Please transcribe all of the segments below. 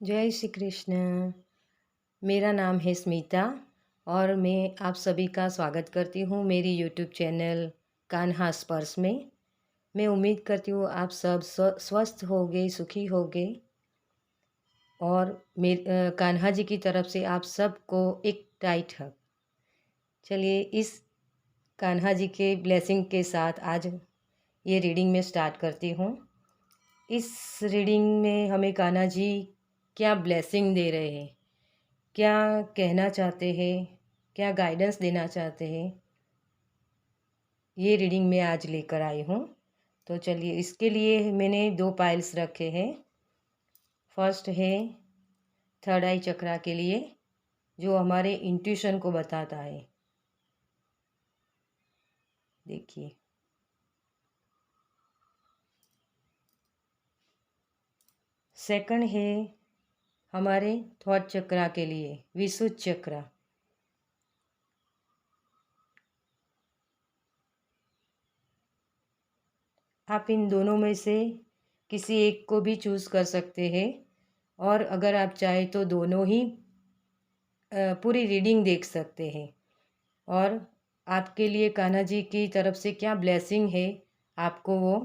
जय श्री कृष्ण। मेरा नाम है स्मिता और मैं आप सभी का स्वागत करती हूँ मेरी यूट्यूब चैनल कान्हा स्पर्श में। मैं उम्मीद करती हूँ आप सब स्वस्थ होगे, सुखी होगे और कान्हा जी की तरफ से आप सबको एक टाइट हग। चलिए इस कान्हा जी के ब्लेसिंग के साथ आज ये रीडिंग में स्टार्ट करती हूँ। इस रीडिंग में हमें कान्हा जी क्या ब्लेसिंग दे रहे हैं, क्या कहना चाहते हैं, क्या गाइडेंस देना चाहते हैं, ये रीडिंग में आज लेकर आई हूँ। तो चलिए इसके लिए मैंने 2 पाइल्स रखे हैं। फर्स्ट है थर्ड आई चक्रा के लिए, जो हमारे इंट्यूशन को बताता है। देखिए, सेकंड है हमारे थॉट चक्रा के लिए, विशुद्ध चक्रा। आप इन दोनों में से किसी एक को भी चूज़ कर सकते हैं और अगर आप चाहें तो दोनों ही पूरी रीडिंग देख सकते हैं और आपके लिए कान्हा जी की तरफ से क्या ब्लेसिंग है, आपको वो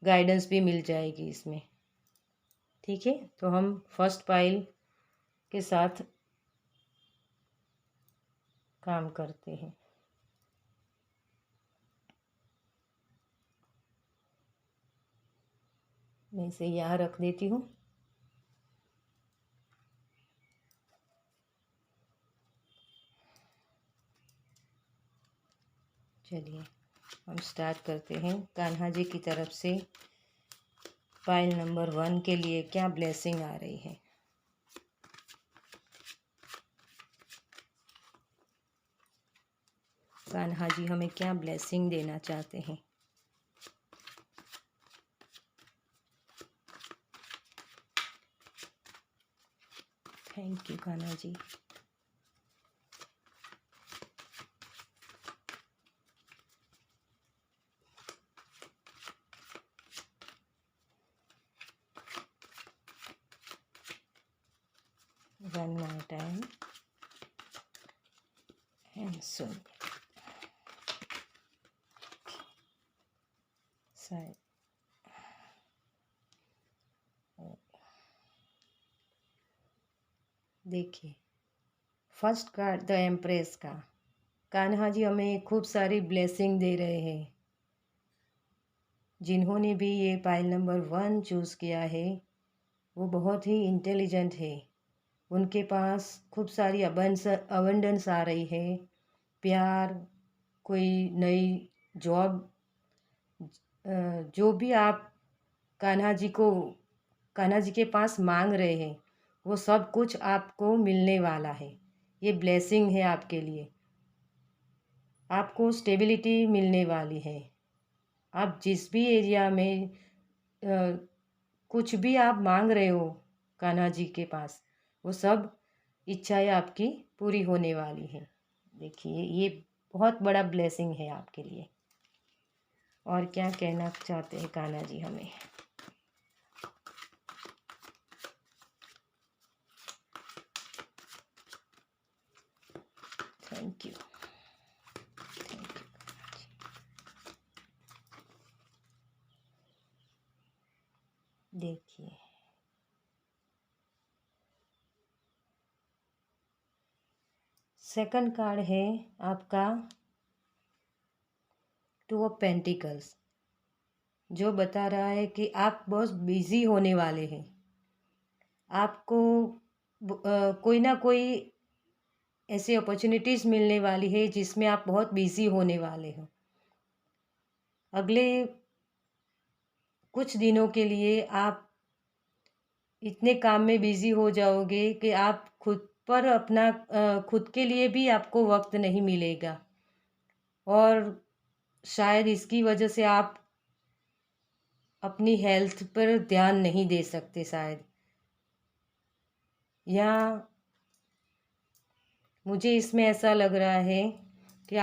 गाइडेंस भी मिल जाएगी इसमें। ठीक है, तो हम फर्स्ट पाइल के साथ काम करते हैं। मैं इसे यहाँ रख देती हूँ। चलिए हम स्टार्ट करते हैं। कान्हा जी की तरफ से पाइल नंबर 1 के लिए क्या ब्लेसिंग आ रही है। कान्हा जी हमें क्या ब्लेसिंग देना चाहते हैं। Thank you Kanha ji. One more time and सुन शायद देखिए, फर्स्ट कार्ड द एम्प्रेस का। कान्हा जी हमें खूब सारी ब्लेसिंग दे रहे हैं। जिन्होंने भी ये पाइल नंबर 1 चूज़ किया है वो बहुत ही इंटेलिजेंट है। उनके पास खूब सारी अबंडेंस आ रही है, प्यार, कोई नई जॉब, जो भी आप कान्हा जी के पास मांग रहे हैं वो सब कुछ आपको मिलने वाला है। ये ब्लेसिंग है आपके लिए। आपको स्टेबिलिटी मिलने वाली है। आप जिस भी एरिया में कुछ भी आप मांग रहे हो कान्हा जी के पास, वो सब इच्छाएं आपकी पूरी होने वाली है। देखिए, ये बहुत बड़ा ब्लेसिंग है आपके लिए। और क्या कहना चाहते हैं कान्हा जी हमें। Thank you, thank you. देखिए, सेकंड कार्ड है आपका टू ऑफ पेंटिकल्स, जो बता रहा है कि आप बहुत बिजी होने वाले हैं। आपको कोई ना कोई ऐसी अपॉर्चुनिटीज़ मिलने वाली है जिसमें आप बहुत बिजी होने वाले हो। अगले कुछ दिनों के लिए आप इतने काम में बिजी हो जाओगे कि आप खुद के लिए भी आपको वक्त नहीं मिलेगा और शायद इसकी वजह से आप अपनी हेल्थ पर ध्यान नहीं दे सकते शायद। या मुझे इसमें ऐसा लग रहा है कि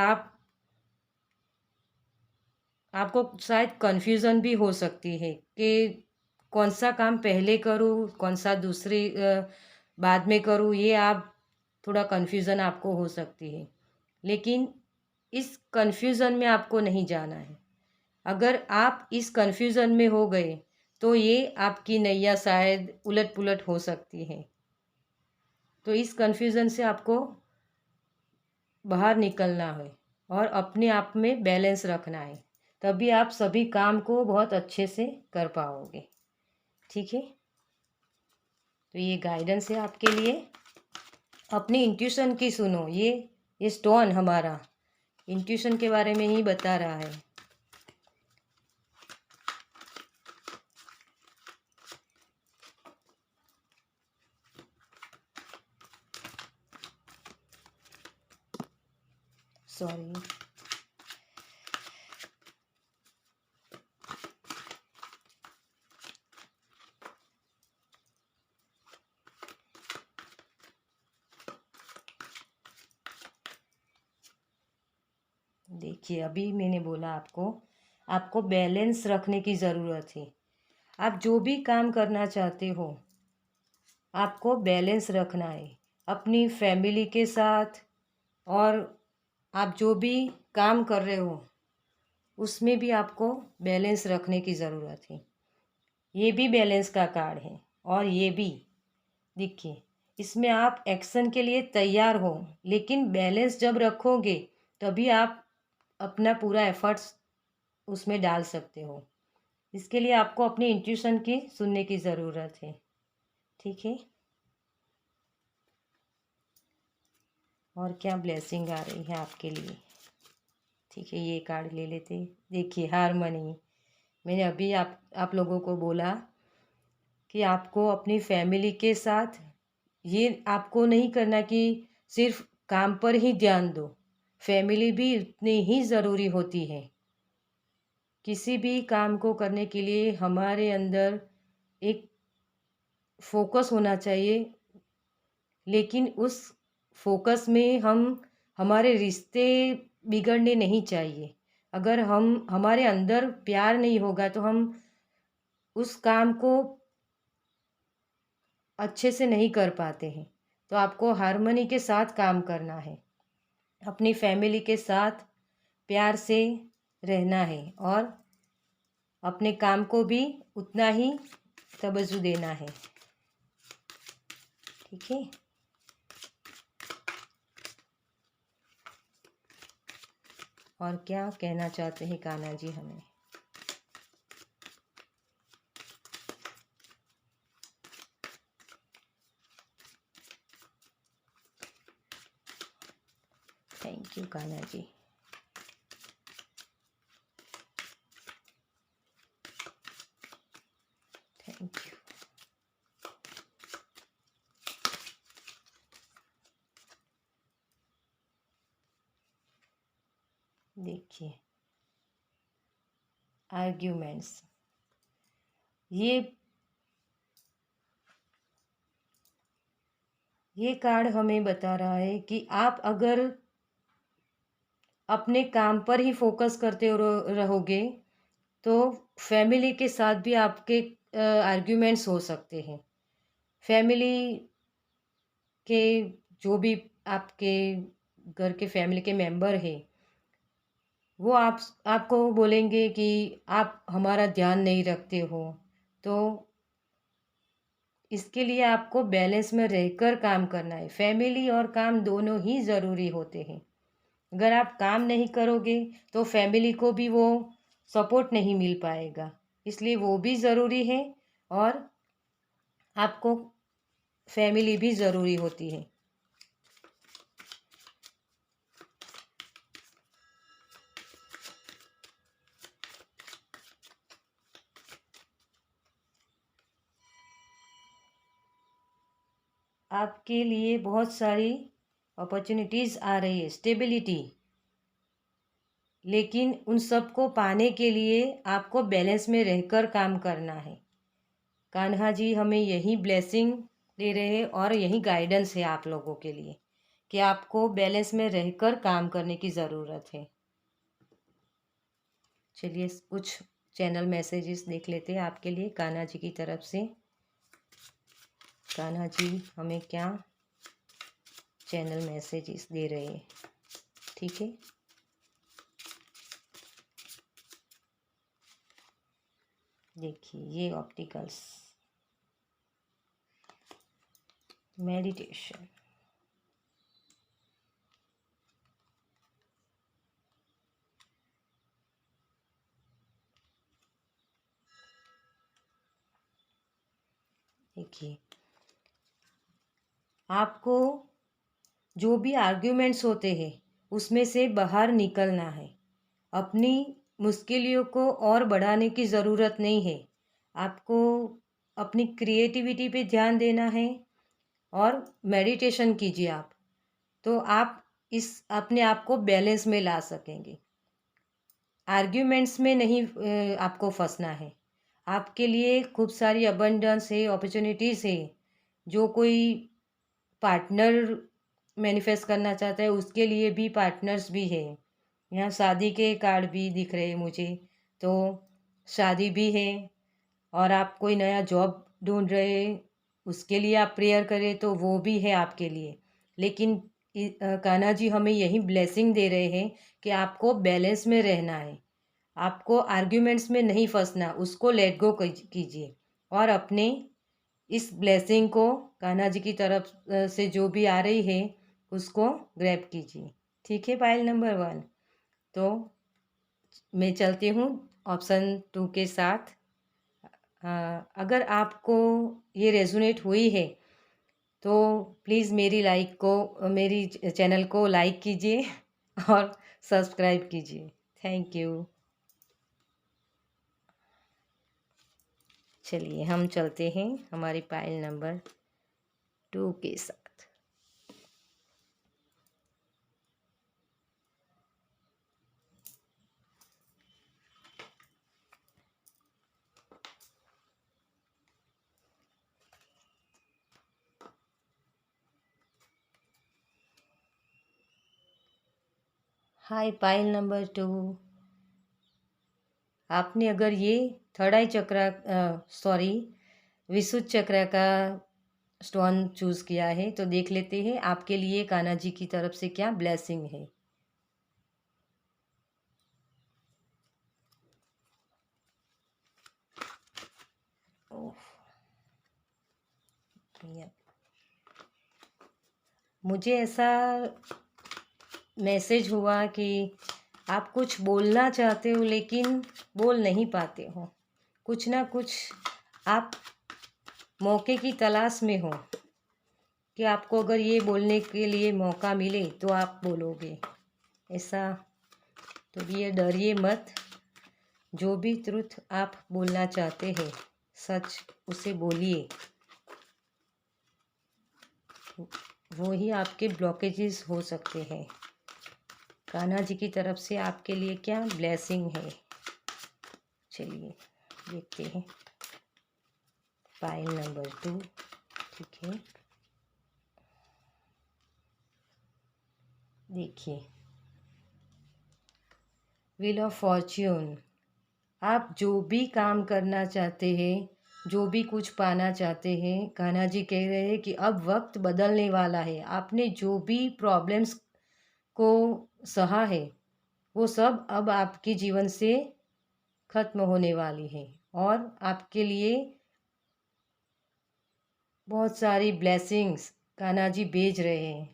आपको शायद कन्फ्यूज़न भी हो सकती है कि कौन सा काम पहले करूँ, कौन सा दूसरी बाद में करूँ, ये आप थोड़ा कन्फ्यूज़न आपको हो सकती है। लेकिन इस कन्फ्यूज़न में आपको नहीं जाना है। अगर आप इस कन्फ्यूज़न में हो गए तो ये आपकी नैया शायद उलट-पुलट हो सकती है। तो इस कन्फ्यूज़न से आपको बाहर निकलना है और अपने आप में बैलेंस रखना है, तभी आप सभी काम को बहुत अच्छे से कर पाओगे। ठीक है, तो ये गाइडेंस है आपके लिए। अपनी इंट्यूशन की सुनो। ये स्टोन हमारा इंट्यूशन के बारे में ही बता रहा है। सॉरी, देखिए अभी मैंने बोला आपको बैलेंस रखने की ज़रूरत है। आप जो भी काम करना चाहते हो आपको बैलेंस रखना है अपनी फैमिली के साथ, और आप जो भी काम कर रहे हो उसमें भी आपको बैलेंस रखने की ज़रूरत है। ये भी बैलेंस का कार्ड है और ये भी देखिए, इसमें आप एक्शन के लिए तैयार हो, लेकिन बैलेंस जब रखोगे तभी आप अपना पूरा एफर्ट्स उसमें डाल सकते हो। इसके लिए आपको अपनी इंट्यूशन की सुनने की ज़रूरत है। ठीक है, और क्या ब्लेसिंग आ रही है आपके लिए। ठीक है, ये कार्ड ले लेते। देखिए हारमनी, मैंने अभी आप लोगों को बोला कि आपको अपनी फैमिली के साथ ये आपको नहीं करना कि सिर्फ काम पर ही ध्यान दो, फैमिली भी उतनी ही ज़रूरी होती है। किसी भी काम को करने के लिए हमारे अंदर एक फोकस होना चाहिए, लेकिन उस फोकस में हमारे रिश्ते बिगड़ने नहीं चाहिए। अगर हमारे अंदर प्यार नहीं होगा तो हम उस काम को अच्छे से नहीं कर पाते हैं। तो आपको हारमनी के साथ काम करना है, अपनी फैमिली के साथ प्यार से रहना है और अपने काम को भी उतना ही तवज्जो देना है। ठीक है, और क्या कहना चाहते हैं कान्हा जी हमें। Thank you Kanha ji. Thank you. देखिए आर्ग्यूमेंट्स, ये कार्ड हमें बता रहा है कि आप अगर अपने काम पर ही फोकस करते रहोगे तो फैमिली के साथ भी आपके आर्ग्यूमेंट्स हो सकते हैं। फैमिली के जो भी आपके घर के फैमिली के मेंबर हैं वो आपको बोलेंगे कि आप हमारा ध्यान नहीं रखते हो। तो इसके लिए आपको बैलेंस में रहकर काम करना है। फैमिली और काम दोनों ही ज़रूरी होते हैं। अगर आप काम नहीं करोगे तो फैमिली को भी वो सपोर्ट नहीं मिल पाएगा, इसलिए वो भी ज़रूरी है और आपको फैमिली भी ज़रूरी होती है। आपके लिए बहुत सारी अपॉर्चुनिटीज़ आ रही है, स्टेबिलिटी, लेकिन उन सब को पाने के लिए आपको बैलेंस में रहकर काम करना है। कान्हा जी हमें यही ब्लेसिंग दे रहे हैं और यही गाइडेंस है आप लोगों के लिए कि आपको बैलेंस में रहकर काम करने की ज़रूरत है। चलिए कुछ चैनल मैसेजेस देख लेते हैं आपके लिए कान्हा जी की तरफ से। कान्हा जी हमें क्या चैनल मैसेजेस दे रहे हैं, ठीक है। देखिए ये ऑप्टिकल्स मेडिटेशन। देखिए आपको जो भी आर्ग्यूमेंट्स होते हैं उसमें से बाहर निकलना है। अपनी मुश्किलों को और बढ़ाने की ज़रूरत नहीं है। आपको अपनी क्रिएटिविटी पे ध्यान देना है और मेडिटेशन कीजिए आप, तो आप इस अपने आप को बैलेंस में ला सकेंगे। आर्ग्यूमेंट्स में नहीं आपको फंसना है। आपके लिए खूब सारी अबंडेंस है, अपॉर्चुनिटीज़ है। जो कोई पार्टनर मैनिफेस्ट करना चाहता है उसके लिए भी पार्टनर्स भी है। यहाँ शादी के कार्ड भी दिख रहे हैं मुझे, तो शादी भी है। और आप कोई नया जॉब ढूंढ रहे हैं उसके लिए आप प्रेयर करें तो वो भी है आपके लिए। लेकिन कान्हा जी हमें यही ब्लेसिंग दे रहे हैं कि आपको बैलेंस में रहना है। आपको आर्ग्यूमेंट्स में नहीं फंसना, उसको लेट गो कीजिए और अपने इस ब्लेसिंग को कान्हा जी की तरफ से जो भी आ रही है उसको ग्रैब कीजिए, ठीक है। पाइल नंबर 1, तो मैं चलती हूँ ऑप्शन 2 के साथ। अगर आपको ये रेजोनेट हुई है तो प्लीज़ मेरी चैनल को लाइक कीजिए और सब्सक्राइब कीजिए। Thank you. चलिए हम चलते हैं हमारी पाइल नंबर 2 के साथ। हाय पाइल नंबर 2। आपने अगर ये थर्ड आई चक्र विशुद्ध चक्र का स्टोन चूज़ किया है तो देख लेते हैं आपके लिए कान्हा जी की तरफ से क्या ब्लेसिंग है। मुझे ऐसा मैसेज हुआ कि आप कुछ बोलना चाहते हो लेकिन बोल नहीं पाते हो। कुछ ना कुछ आप मौके की तलाश में हो कि आपको अगर ये बोलने के लिए मौका मिले तो आप बोलोगे ऐसा। तो ये डरिए मत, जो भी ट्रुथ आप बोलना चाहते हैं सच उसे बोलिए। वो ही आपके ब्लॉकेजेस हो सकते हैं। कान्हा जी की तरफ से आपके लिए क्या ब्लेसिंग है, चलिए देखते हैं। पाइल नंबर 2, ठीक है। देखिए व्हील ऑफ फॉर्च्यून। आप जो भी काम करना चाहते हैं, जो भी कुछ पाना चाहते हैं, कान्हा जी कह रहे हैं कि अब वक्त बदलने वाला है। आपने जो भी प्रॉब्लम्स को सहा है वो सब अब आपके जीवन से खत्म होने वाली है और आपके लिए बहुत सारी ब्लेसिंग्स कान्हा जी भेज रहे हैं।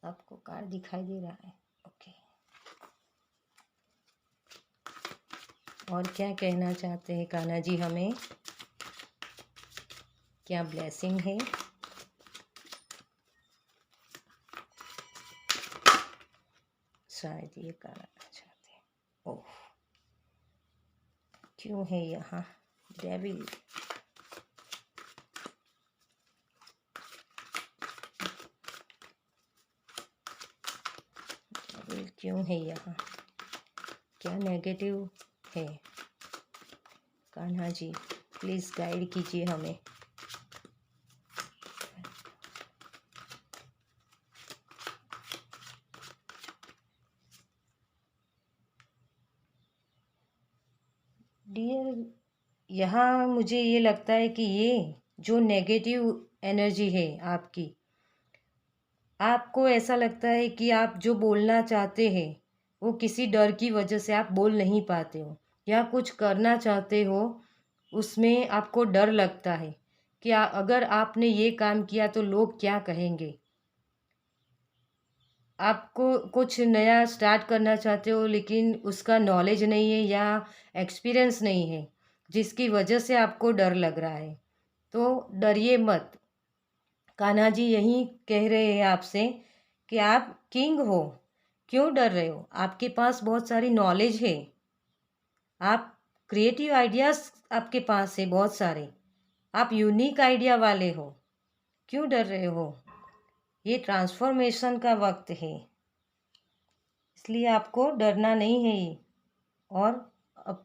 आपको कार्ड दिखाई दे रहा है, ओके। और क्या कहना चाहते हैं कान्हा जी हमें, क्या ब्लेसिंग है। शायद ये करना चाहते हैं। ओह क्यों है यहाँ डेविल। डेविल क्यों है यहाँ, क्या नेगेटिव है। कान्हा जी प्लीज़ गाइड कीजिए हमें। यहाँ मुझे ये लगता है कि ये जो नेगेटिव एनर्जी है आपकी, आपको ऐसा लगता है कि आप जो बोलना चाहते हैं वो किसी डर की वजह से आप बोल नहीं पाते हो, या कुछ करना चाहते हो उसमें आपको डर लगता है कि अगर आपने ये काम किया तो लोग क्या कहेंगे। आपको कुछ नया स्टार्ट करना चाहते हो लेकिन उसका नॉलेज नहीं है या एक्सपीरियंस नहीं है, जिसकी वजह से आपको डर लग रहा है। तो डरिए मत। कान्हा जी यही कह रहे हैं आपसे कि आप किंग हो, क्यों डर रहे हो? आपके पास बहुत सारी नॉलेज है, आप क्रिएटिव आइडियाज़ आपके पास है बहुत सारे, आप यूनिक आइडिया वाले हो, क्यों डर रहे हो? ये ट्रांसफॉर्मेशन का वक्त है, इसलिए आपको डरना नहीं है। और अब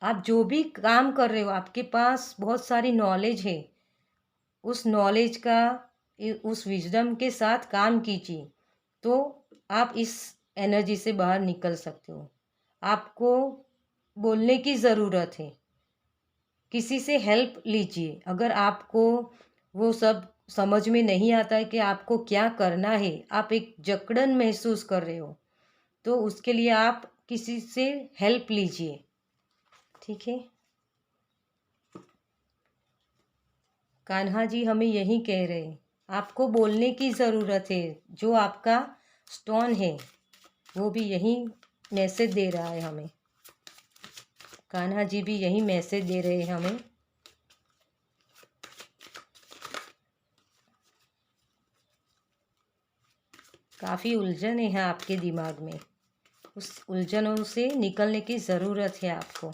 आप जो भी काम कर रहे हो आपके पास बहुत सारी नॉलेज है, उस नॉलेज का उस विजडम के साथ काम कीजिए, तो आप इस एनर्जी से बाहर निकल सकते हो। आपको बोलने की ज़रूरत है, किसी से हेल्प लीजिए। अगर आपको वो सब समझ में नहीं आता है कि आपको क्या करना है, आप एक जकड़न महसूस कर रहे हो, तो उसके लिए आप किसी से हेल्प लीजिए। ठीक है, कान्हा जी हमें यही कह रहे हैं, आपको बोलने की ज़रूरत है। जो आपका स्टोन है वो भी यही मैसेज दे रहा है हमें, कान्हा जी भी यही मैसेज दे रहे हैं हमें। काफ़ी उलझन है आपके दिमाग में, उस उलझनों से निकलने की ज़रूरत है आपको।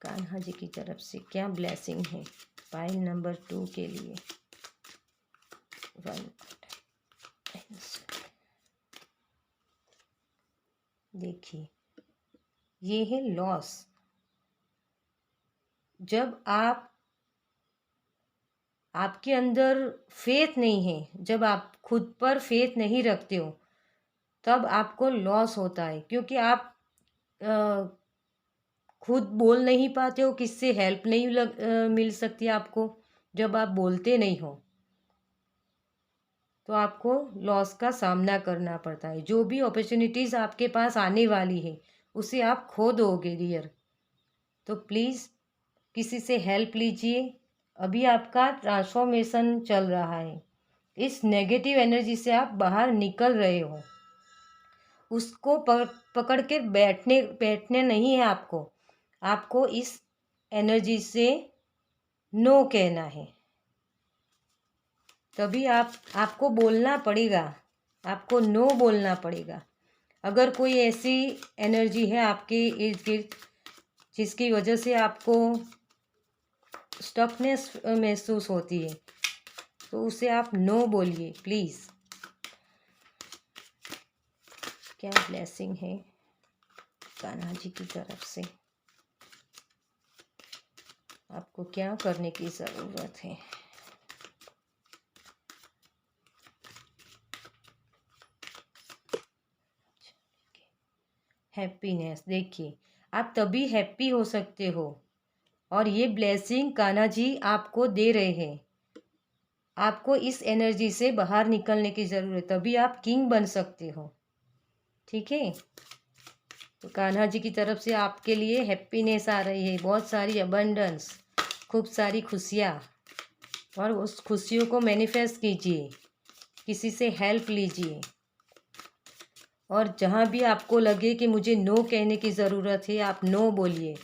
कान्हा जी की तरफ से क्या ब्लेसिंग है पाइल नंबर 2 के लिए? 1 देखिए, ये है लॉस। जब आपके अंदर फेथ नहीं है, जब आप खुद पर फेथ नहीं रखते हो, तब आपको लॉस होता है, क्योंकि आप अ, खुद बोल नहीं पाते हो, किससे हेल्प नहीं मिल सकती आपको। जब आप बोलते नहीं हो तो आपको लॉस का सामना करना पड़ता है। जो भी अपॉर्चुनिटीज़ आपके पास आने वाली है उसे आप खो दोगे डियर। तो प्लीज़ किसी से हेल्प लीजिए। अभी आपका ट्रांसफॉर्मेशन चल रहा है, इस नेगेटिव एनर्जी से आप बाहर निकल रहे हो। उसको पकड़ के बैठने बैठने नहीं है आपको, आपको इस एनर्जी से नो कहना है। तभी आपको बोलना पड़ेगा, आपको नो बोलना पड़ेगा। अगर कोई ऐसी एनर्जी है आपके इर्द गिर्द जिसकी वजह से आपको स्टकनेस महसूस होती है, तो उसे आप नो बोलिए प्लीज़। क्या ब्लेसिंग है कान्हा जी की तरफ से? आपको क्या करने की ज़रूरत है? हैप्पीनेस। देखिए, आप तभी हैप्पी हो सकते हो, और ये ब्लेसिंग कान्हा जी आपको दे रहे हैं। आपको इस एनर्जी से बाहर निकलने की ज़रूरत है, तभी आप किंग बन सकते हो। ठीक है, तो कान्हा जी की तरफ से आपके लिए हैप्पीनेस आ रही है, बहुत सारी अबंडेंस, खूब सारी खुशियाँ, और उस खुशियों को मैनिफेस्ट कीजिए, किसी से हेल्प लीजिए। और जहाँ भी आपको लगे कि मुझे नो कहने की ज़रूरत है, आप नो बोलिए।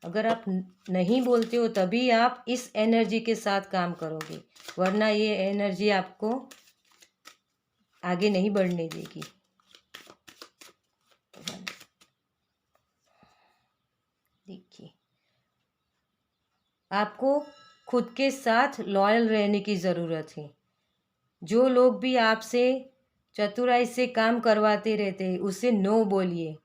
अगर आप नहीं बोलते हो तभी आप इस एनर्जी के साथ काम करोगे, वरना ये एनर्जी आपको आगे नहीं बढ़ने देगी। देखिए, आपको खुद के साथ लॉयल रहने की ज़रूरत है। जो लोग भी आपसे चतुराई से काम करवाते रहते हैं उसे नो बोलिए।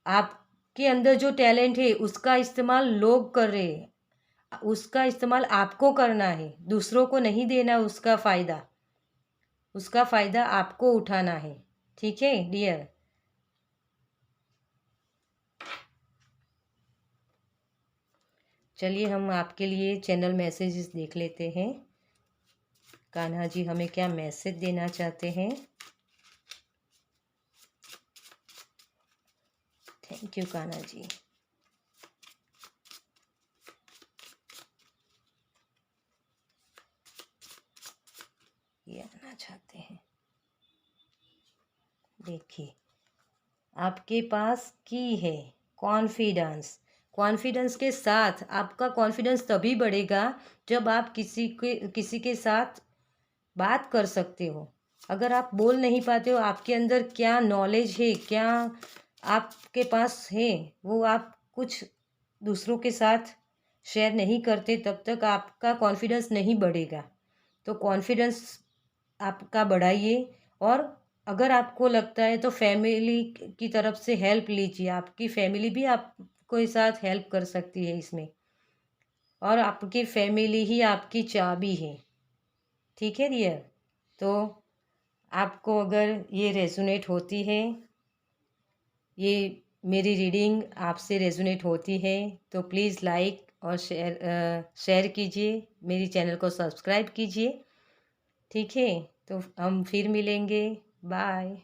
आपके अंदर जो टैलेंट है उसका इस्तेमाल लोग कर रहे हैं, उसका इस्तेमाल आपको करना है, दूसरों को नहीं देना उसका फ़ायदा। उसका फ़ायदा आपको उठाना है। ठीक है डियर। चलिए हम आपके लिए चैनल मैसेजेस देख लेते हैं। कान्हा जी हमें क्या मैसेज देना चाहते हैं। थैंक यू कान्हा जी। ये आना चाहते हैं। देखिए आपके पास की है कॉन्फिडेंस। कॉन्फिडेंस के साथ आपका कॉन्फिडेंस तभी बढ़ेगा जब आप किसी के साथ बात कर सकते हो। अगर आप बोल नहीं पाते हो, आपके अंदर क्या नॉलेज है, क्या आपके पास है, वो आप कुछ दूसरों के साथ शेयर नहीं करते, तब तक आपका कॉन्फिडेंस नहीं बढ़ेगा। तो कॉन्फिडेंस आपका बढ़ाइए। और अगर आपको लगता है तो फैमिली की तरफ से हेल्प लीजिए। आपकी फैमिली भी आपको साथ हेल्प कर सकती है इसमें, और आपकी फैमिली ही आपकी चाबी है। ठीक है डियर। तो आपको अगर ये रेजोनेट होती है, ये मेरी रीडिंग आपसे रेजोनेट होती है, तो प्लीज़ लाइक और शेयर कीजिए, मेरी चैनल को सब्सक्राइब कीजिए। ठीक है, तो हम फिर मिलेंगे। बाय।